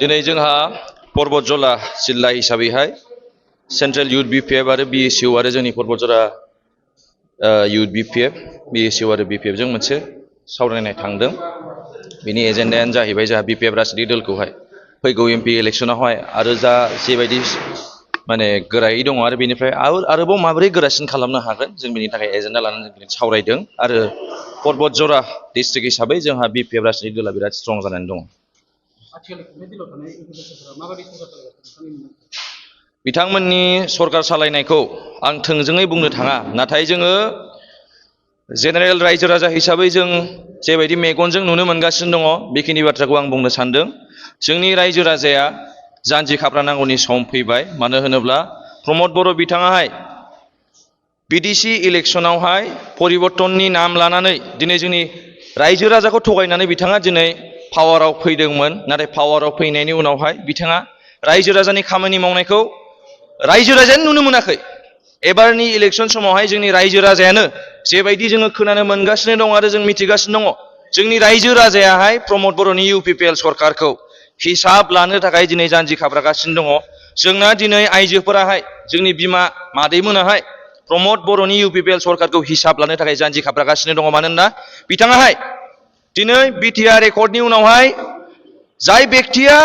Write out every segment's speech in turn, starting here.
दिनै जोंहा परबतजला जिल्ला हिसाबैहाय सेन्ट्रेल इउथ बिपिएफ आरो बिएसइउ आरो जोंनि परबतजला इउथ बिपिएफ बिएसइउ आरो बिपिएफ जों मोनसे सावरायनाय थांदों। बिनि एजेन्डायानो जाहैबाय जोंहा बिपिएफ राजनीति दलखौहाय फैगौ एमपि इलेक्सनावहाय आरो जा जेबायदि माने गोरायै दङ आरो बेनिफ्राय आरोबाव माबोरै गोरासिन खालामनो हागोन जों बेनि थाखाय एजेन्डा लानानै जों सावरायदों। आरो परबतजला डिस्ट्रिक्ट हिसाबै जोंहा बिपिएफ राजनीति दला बिराद स्ट्रं जानानै दङ। बिथांमोननि सरकार सालायनायखौ आं थोंजोङै बुंनो थाङा, नाथाय जोङो जेनेरेल रायजो राजा हिसाबै जों जेबायदि मेगनजों नुनो मोनगासिनो दङ बेखिनि बाथ्राखौ आं बुंनो सानदों। जोंनि रायजो राजाया जानजि खाफ्रानांगौनि सम फैबाय। मानो होनोब्ला प्रमद बर' बिथाङाहाय बिडिसि इलेक्सनावहाय परिबर्तननि नाम लानानै दिनै जोंनि रायजो राजाखौ थगायनानै बिथाङा दिनै पावाराव फैदोंमोन। नाथाय पावाराव फैनायनि उनावहाय बिथाङा रायजो राजानि खामानि मावनायखौ रायजो राजायानो नुनो मोनाखै। एबारनि इलेक्सन समावहाय जोंनि रायजो राजायानो जेबायदि जोङो खोनानो मोनगासिनो दङ आरो जों मिथिगासिनो दङ, जोंनि रायजो राजायाहाय प्रमद बर'नि इउपिपिएल सरकारखौ हिसाब लानो थाखाय दिनै जानजि खाफ्रागासिनो दङ। जोंना दिनै आइजोफोराहाय जोंनि बिमा मादैमोनाहाय प्रमद बर'नि इउपिपिएल सरकारखौ हिसाब लानो थाखाय जानजि खाफ्रागासिनो दङ। मानोना बिथाङाहाय दिनै बिटिआर रेकर्डनि उनावहाय जाय बेक्तिया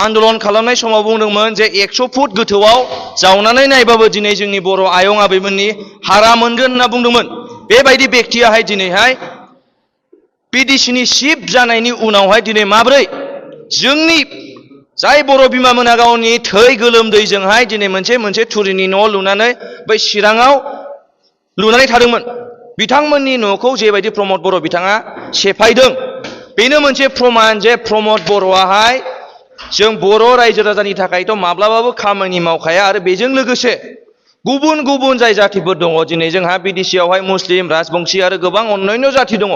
आन्दलन खालामनाय समाव बुंदोंमोन जे 100 फुट गोथौआव जावनानै नायबाबो दिनै जोंनि बर' आयं आबैमोननि हारा मोनगोन होनना बुंदोंमोन, बेबायदि बेक्तियाहाय दिनैहाय पिडिसिनि चिफ जानायनि उनावहाय दिनै माब्रै जोंनि जाय बर' बिमामोना गावनि थै गोलोमदैजोंहाय दिनै मोनसे थुरिनि न' लुनानै बै चिराङाव लुनानै थादोंमोन, बिथांमोननि न'खौ जेबायदि प्रमद बर' बिथाङा सेफायदों, बेनो मोनसे प्रमान जे प्रमद बर'आहाय जों बर' रायजो राजानि थाखायथ' माब्लाबाबो खामानि मावखाया। आरो बेजों लोगोसे गुबुन गुबुन जाय जाथिफोर दङ, दिनै जोंहा बिडिसिआवहाय मुस्लिम, राजबंशी आरो गोबां अन्यान्य जाथि दङ,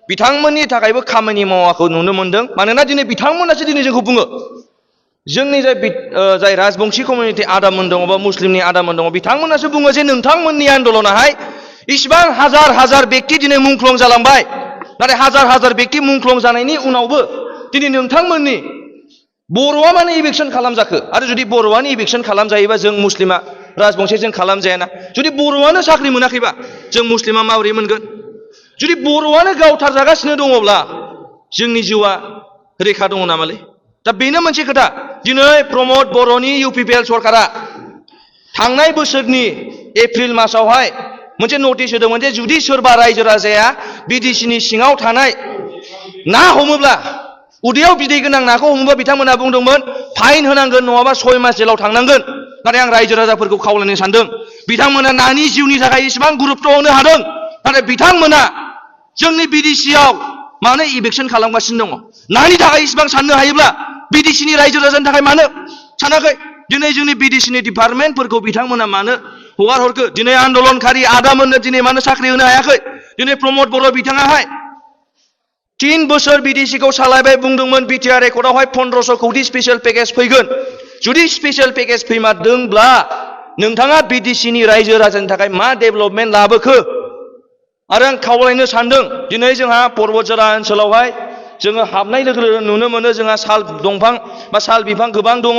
बिथांमोननि थाखायबो खामानि मावाखौ नुनो मोनदों। मानोना दिनै बिथांमोनासो दिनै जोंखौ बुङो, जोंनि जाय राजबंशी कमिउनिटि आदामोन दङ बा मुस्लिमनि आदामोन दङ, बिथांमोनासो बुङो जे नोंथांमोननि आन्दलनाहाय इसिबां हाजार हाजार बेक्ति दिनै मुंख्लं जालांबाय। नाथाय हाजार हाजार बेक्ति मुंख्लं जानायनि उनावबो दिनै नोंथांमोननि बर'आ माने इभिकसन खालामजाखो? आरो जुदि बर'आनो इभिकसन खालामजायोबा जों मुस्लिमा राजबंशीजों खालामजायाना? जुदि बर'आनो साख्रि मोनाखैबा जों मुस्लिमा माबोरै मोनगोन? जुदि बर'आनो गावथारजागासिनो दङब्ला जोंनि जिउआ रैखा दङ नामालै? दा बेनो मोनसे खोथा। दिनै प्रमद बर'नि इउपिपिएल सरकारा थांनाय बोसोरनि एप्रिल मासावहाय मोनसे नटिस होदोंमोन जे जुदि सोरबा रायजो राजाया बिडिसिनि सिङाव थानाय ना हमोब्ला, उदैयाव बिदै गोनां नाखौ हमोब्ला बिथांमोना बुंदोंमोन फाइन होनांगोन, नङाबा 6 मास जेलाव थांनांगोन। नाथाय आं रायजो राजाफोरखौ खावलायनो सानदों, बिथांमोना नानि जिउनि थाखाय इसेबां गुरुत्त होनो हादों, नाथाय बिथांमोना जोंनि बिडिसिआव मानो इभिकसन खालामगासिनो दङ? नानि थाखाय इसेबां साननो हायोब्ला बिडिसिनि रायजो राजानि थाखाय मानो सानाखै? दिनै जोंनि बिडिसिनि डिपार्टमेन्टफोरखौ बिथांमोना मानो हगार हरखो? दिनै आन्दलनकारि आदामोननो दिनै मानो साख्रि होनो हायाखै? दिनै प्रमद बर' बिथाङाहाय 3 बोसोर बिडिसिखौ सालायबाय, बुंदोंमोन बिटिआर रेकर्डआवहाय 1500 कोटी स्पेशल पेकेज फैगोन। जुदि स्पेशल पेकेज फैमारदोंब्ला नोंथाङा बिडिसिनि रायजो राजानि थाखाय मा डेभेलपमेन्ट लाबोखो? आरो आं खावलायनो सानदों, दिनै जोंहा परबतजला ओनसोलावहाय जोङो हाबनाय लोगो लोगो नुनो मोनो जोंहा साल दंफां बा साल बिफां गोबां दङ।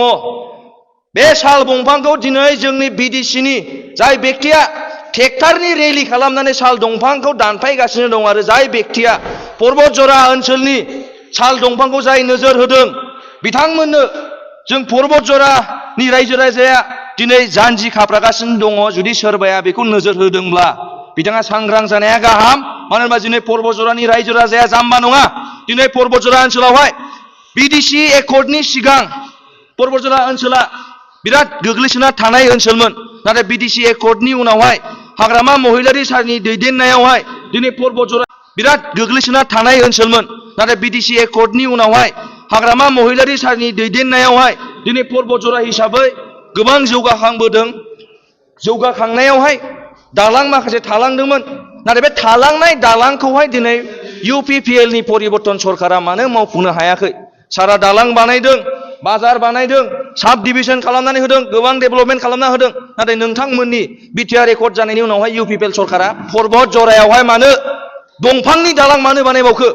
बे साल दंफांखौ दिनै जोंनि बिडिसिनि जाय बेक्तिया ट्रेक्टरनि रेलि खालामनानै साल दंफांखौ दानफायगासिनो दं, आरो जाय बेक्तिया परबतजला ओनसोलनि साल दंफांखौ जाय नोजोर होदों, बिथांमोननो जों परबतजलानि रायजो राजाया दिनै जानजि खाफ्रागासिनो दङ। जुदि सोरबाया बेखौ नोजोर होदोंब्ला बिथाङा सांग्रां जानाया गाहाम। मानो होनबा दिनै परबतजलानि रायजो राजाया जाम्बा नङा। दिनै परबतजला ओनसोलावहाय बिडिसि एकर्डनि सिगां परबतजला ओनसोला बिराद गोग्लैसोना थानाय ओनसोलमोन, नाथाय बिडिसि एकर्डनि उनावहाय हाग्रामा महिलारि सारनि दैदेननायावहाय दिनै परबतजला बिराद गोग्लैसोना थानाय ओनसोलमोन, नाथाय बिडिसि एकर्डनि उनावहाय हाग्रामा महिलारि सारनि दैदेननायावहाय दिनै परबतजला हिसाबै गोबां जौगाखांबोदों। जौगाखांनायावहाय दालां माखासे थालांदोंमोन, नाथाय बे थालांनाय दालांखौहाय दिनै इउपिपिएलनि परिबर्तन सरकारा मानो मावफुंनो हायाखै? सारा दालां बानायदों, बाजार बानायदों, साब डिभिजन खालामनानै होदों, गोबां डेभेलपमेन्ट खालामना होदों, नाथाय नोंथांमोननि बिटिआर रेकर्ड जानायनि उनावहाय इउपिपिएल सरकारा परबतजलायावहाय मानो दंफांनि दालां मानो बानायबावखो?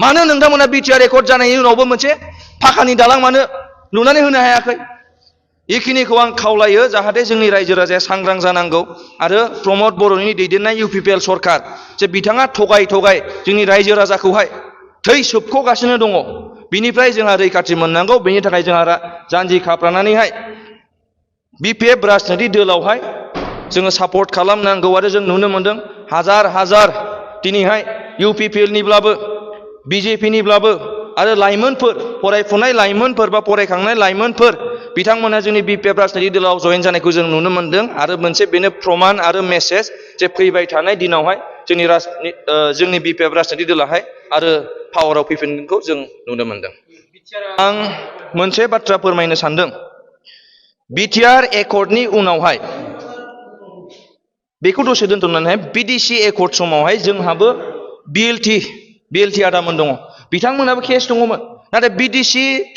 मानो नोंथांमोना बिटिआर रेकर्ड जानायनि उनावबो मोनसे फाखानि दालां मानो लुनानै होनो हायाखै बेखिनिखौ आं खावलायो जाहाथे जोंनि रायजो राजाया सांग्रां जानांगौ आरो प्रमद बर'नि दैदेननाय UPPL सरकार जे बिथाङा थगाय जोंनि रायजो राजाखौहाय थै सोबख'गासिनो दङ बिनिफ्राय जोंहा रैखाथि मोननांगौ बेनि थाखाय जोंहा जानजि खाफ्रानानैहाय BPF राजनितिक दोलावहाय जोङो सापर्ट खालामनांगौ आरो जों नुनो मोनदों हाजार दिनैहाय UPPL निब्लाबो BJP निब्लाबो आरो लाइमोनफोर फरायफुनाय लाइमोनफोर बा फरायखांनाय लाइमोनफोर बिथांमोना जोंनि BPF राजनितिक दोलाव जयेन जानायखौ जों नुनो मोनदों आरो मोनसे बेनो प्रमान आरो मेसेज जे फैबाय थानाय दिनावहाय जोंनि BPF राजनितिक दोलाहाय आरो पावाराव फैफिनगोनखौ जों नुनो मोनदों। आं मोनसे बाथ्रा फोरमायनो सानदों BTR एकर्डनि उनावहाय बेखौ दसे दोनथ'नानैहाय BDC एकर्ड समावहाय जोंहाबो BLT आदामोन दङ बिथांमोनाबो केस दङमोन नाथाय BDC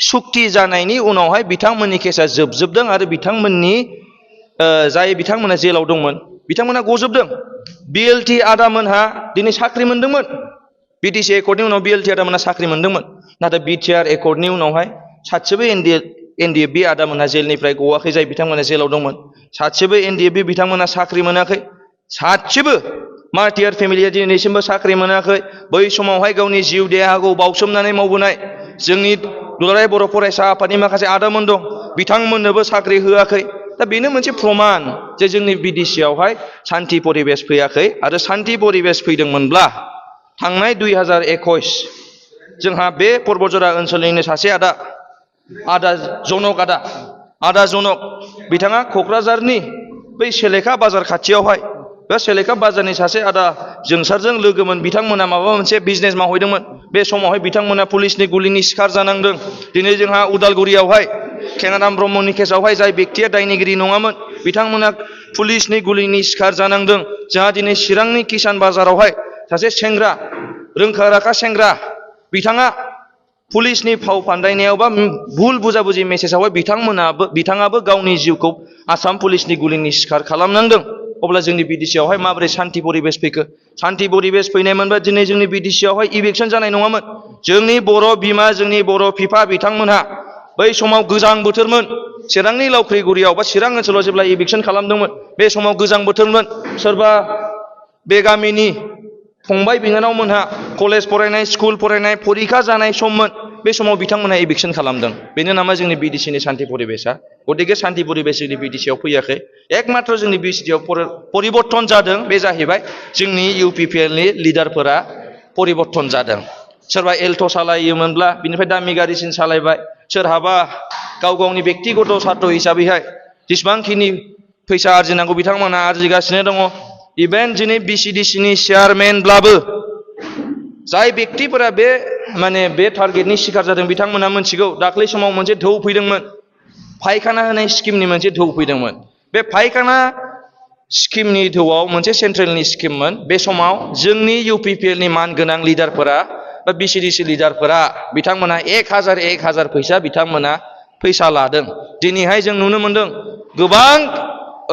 सुक्ति जानायनि उनावहाय बिथांमोननि केसा जोबजोबदों आरो बिथांमोना जेलाव दंमोन बिथांमोना गजोबदों BLT आदामोनहा दिनै साख्रि मोनदोंमोन BDC एकर्डनि उनाव BLT आदामोनहा साख्रि मोनदोंमोन नाथाय BTR एकर्डनि उनावहाय सासेबो NDFB आदामोनहा जेलनिफ्राय गवाखै जाय बिथांमोना जेलाव दंमोन सासेबो NDFB बिथांमोना साख्रि मोनाखै सासेबो मार्टियार फेमिलिया दिनैसिमबो साख्रि मोनाखै बै समावहाय गावनि जिउ देहाखौ बावसोमनानै मावबोनाय जोंनि दुलाराय बर' फरायसा आफादनि माखासे आदामोन दं बिथांमोननोबो साख्रि होआखै दा बेनो मोनसे प्रमान जे जोंनि BDC आवहाय सान्थि परिबेस फैयाखै आरो सान्थि परिबेस फैदोंमोनब्ला थांनाय 2021 जोंहा बे पर्बतजरा ओनसोलनिनो सासे आदा जनक बिथाङा क'क्राझारनि बै सेलेखा बाजार खाथियावहाय बे सेलेखा बाजारनि सासे आदा जोंसारजों लोगोमोन बिथांमोना माबा मोनसे बिजनेस मावहैदोंमोन बे समावहाय बिथांमोना पुलिसनि गुलिनि शिकार जानांदों दिनै जोंहा उदालगुरियावहाय केनाराम ब्रह्मनि केसावहाय जाय बेक्तिया दायनिगिरि नङामोन बिथांमोना पुलिसनि गुलिनि शिकार जानांदों जोंहा दिनै चिरांनि किसान बाजारावहाय सासे सेंग्रा रोंखा राखा सेंग्रा बिथाङा पुलिसनि फाव फान्दायनायाव बा भुल बुजाबुजि मेसेजावहाय बिथाङाबो गावनि जिउखौ आसाम पुलिसनि गुलिनि शिकार खालामनांदों अब्ला जोंनि BDC आवहाय माबोरै सान्थि परिबेस फैखो सान्थि परिबेस फैनायमोनबा दिनै जोंनि BDC आवहाय इलेक्सन जानाय नङामोन जोंनि बर' बिमा जोंनि बर' बिफा बिथांमोनहा बै समाव गोजां बोथोरमोन चिरांनि लावख्रिगुरियाव बा चिरां ओनसोलाव जेब्ला इलेक्सन खालामदोंमोन बे समाव गोजां बोथोरमोन सोरबा बे गामिनि फंबाय बिनानावमोनहा कलेज फरायनाय स्कुल फरायनाय फरिखा जानाय सममोन बे समाव बिथांमोनहा इलेक्सन खालामदों बेनो नामा जोंनि BDCनि सान्थि परिबेसा गतिके सान्थि परिबेस जोंनि BDC आव फैयाखै एकमात्र जोंनि BDC आव परिबर्तन जादों बे जाहैबाय जोंनि UPPLनि लिडारफोरा परिबर्तन जादों सोरबा एल्ट' सालायोमोनब्ला बिनिफ्राय दामि गारिसिन सालायबाय सोरहाबा गावनि बेक्तिगत सार्थ हिसाबैहाय जेसेबांखिनि फैसा आरजिनांगौ बिथांमोनहा आरजिगासिनो दङ इभेन दिनै BCDCनि चेयारमेनब्लाबो जाय बेक्तिफोरा बे टारगेटनि शिकार जादों बिथांमोना मोनथिगौ दाख्लै समाव मोनसे धौ फैदोंमोन फायखाना होनाय स्किमनि मोनसे धौ फैदोंमोन बे फायखाना स्किमनि धौआव मोनसे सेन्ट्रेलनि स्किममोन बे समाव जोंनि UPPLनि मानगोनां लिडारफोरा बा BCDC लिडारफोरा बिथांमोना 1000 फैसा बिथांमोना फैसा लादों दिनैहाय जों नुनो मोनदों गोबां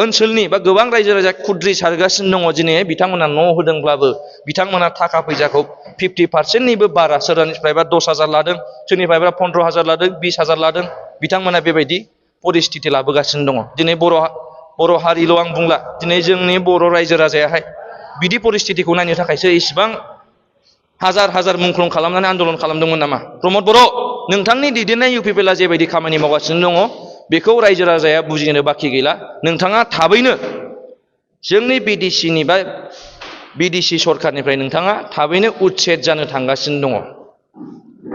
ओनसोलनि बा गोबां रायजो राजा खुद्रि सारगासिनो दङ दिनैहाय बिथांमोना न' होदोंब्लाबो बिथांमोना थाखा फैसाखौ 50%निबो बारा सोरनिफ्रायबा 10,000 लादों सोरनिफ्रायबा 15,000 लादों 20,000 लादों बिथांमोना बेबायदि परिस्थिति लाबोगासिनो दङ दिनै बर' हारिल' आं बुंला दिनै जोंनि बर' रायजो राजायाहाय बिदि परिस्थितिखौ नायनो थाखायसो इसिबां हाजार मुंख्लं खालामनानै आन्दलन खालामदोंमोन नामा प्रमद बर' नोंथांनि दैदेननाय UPPLआ जेबायदि खामानि मावगासिनो दङ बेखौ रायजो राजाया बुजिनो बाखि गैला नोंथाङा थाबैनो जोंनि BDC सरखारनिफ्राय नोंथाङा थाबैनो उच्छेद जानो थांगासिनो दङ